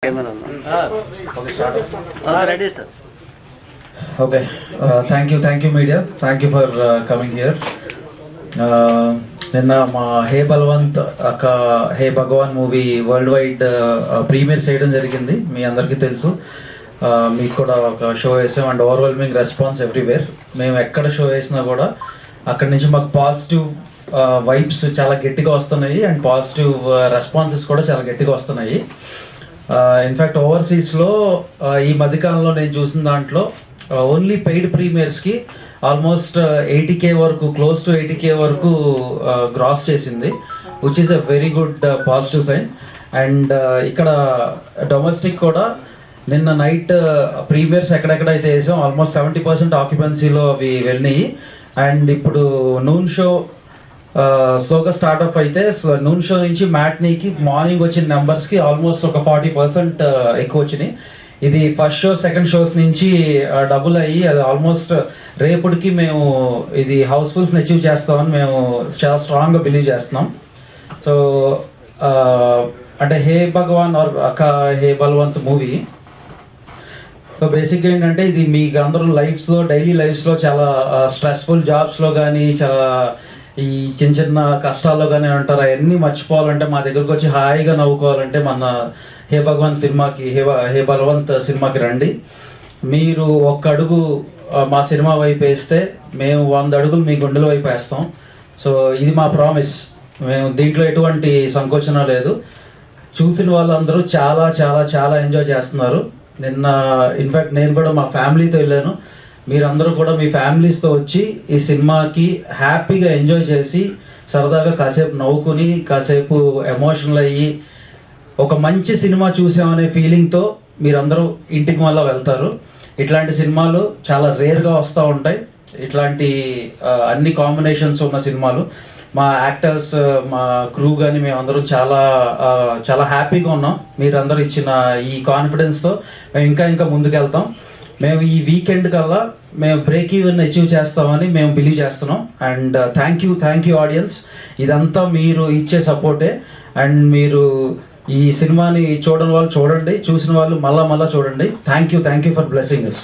Ready, sir. Okay. Thank you, media. Thank you for coming here. నిన్న మా హే బల్వంత్ హే భగవాన్ movie world wide premier చేయడం జరిగింది. మీ అందరికీ తెలుసు. మీకు కూడా ఒక షో వేసాం అండ్ ఓవర్వెల్మింగ్ రెస్పాన్స్ ఎవ్రీవేర్. మేము ఎక్కడ షో వేసినా కూడా అక్కడి నుంచి మాకు పాజిటివ్ వైబ్స్ చాలా గట్టిగా వస్తున్నాయి అండ్ పాజిటివ్ రెస్పాన్సెస్ కూడా చాలా గట్టిగా వస్తున్నాయి. ఇన్ఫ్యాక్ట్ ఓవర్సీస్లో ఈ మధ్యకాలంలో నేను చూసిన దాంట్లో ఓన్లీ పెయిడ్ ప్రీమియర్స్కి ఆల్మోస్ట్ 80K వరకు, క్లోజ్ టు 80K వరకు గ్రాస్ చేసింది, which is a very good positive sign. And ఇక్కడ డొమెస్టిక్ కూడా నిన్న నైట్ ప్రీమియర్స్ ఎక్కడెక్కడైతే వేసాం ఆల్మోస్ట్ 70% ఆక్యుపెన్సీలో అవి వెళ్ళినాయి. అండ్ ఇప్పుడు నూన్ షో స్లోగా స్టార్ట్అప్ అయితే నూన్ షో నుంచి మ్యాట్నీకి మార్నింగ్ వచ్చిన నెంబర్స్కి ఆల్మోస్ట్ ఒక 40% ఎక్కువ వచ్చినాయి. ఇది ఫస్ట్ షో సెకండ్ షోస్ నుంచి డబుల్ అయ్యి అది ఆల్మోస్ట్ రేపటికి మేము ఇది హౌస్ఫుల్స్ని అచీవ్ చేస్తామని మేము చాలా స్ట్రాంగ్గా బిలీవ్ చేస్తున్నాం. సో అంటే hey Bhagwan or hey Balwant movie so బేసిక్గా ఏంటంటే ఇది మీకు అందరూ లైఫ్స్లో డైలీ లైఫ్స్లో చాలా స్ట్రెస్ఫుల్ జాబ్స్లో కానీ చాలా ఈ చిన్న చిన్న కష్టాల్లో కానీ అంటారు అవన్నీ మర్చిపోవాలంటే మా దగ్గరకు వచ్చి హాయిగా నవ్వుకోవాలంటే మన హే భగవాన్ సినిమాకి హే బల్వంత్ సినిమాకి రండి. మీరు ఒక్క అడుగు మా సినిమా వైపు వేస్తే మేము 100 అడుగులు మీ గుండెల వైపు వేస్తాం. సో ఇది మా ప్రామిస్. మేము దీంట్లో ఎటువంటి సంకోచన లేదు. చూసిన వాళ్ళందరూ చాలా చాలా చాలా ఎంజాయ్ చేస్తున్నారు. నిన్న ఇన్ఫ్యాక్ట్ నేను కూడా మా ఫ్యామిలీతో వెళ్ళాను. మీరందరూ కూడా మీ ఫ్యామిలీస్తో వచ్చి ఈ సినిమాకి హ్యాపీగా ఎంజాయ్ చేసి సరదాగా కాసేపు నవ్వుకుని కాసేపు ఎమోషనల్ అయ్యి ఒక మంచి సినిమా చూసామనే ఫీలింగ్తో మీరందరూ ఇంటికి మళ్ళీ వెళ్తారు. ఇట్లాంటి సినిమాలు చాలా రేర్గా వస్తూ ఉంటాయి. ఇట్లాంటి అన్ని కాంబినేషన్స్ ఉన్న సినిమాలు మా యాక్టర్స్ మా క్రూ కానీ మేమందరూ చాలా చాలా హ్యాపీగా ఉన్నాం. మీరందరూ ఇచ్చిన ఈ కాన్ఫిడెన్స్తో మేము ఇంకా ముందుకెళ్తాం. మేము ఈ వీకెండ్ కల్లా మేము బ్రేక్ ఈవెన్ అచీవ్ చేస్తామని మేము బిలీవ్ చేస్తున్నాం. And thank you audience. ఇదంతా మీరు ఇచ్చే సపోర్టే. అండ్ మీరు ఈ సినిమాని చూడని వాళ్ళు చూడండి, చూసిన వాళ్ళు మళ్ళా చూడండి. Thank you for blessing us.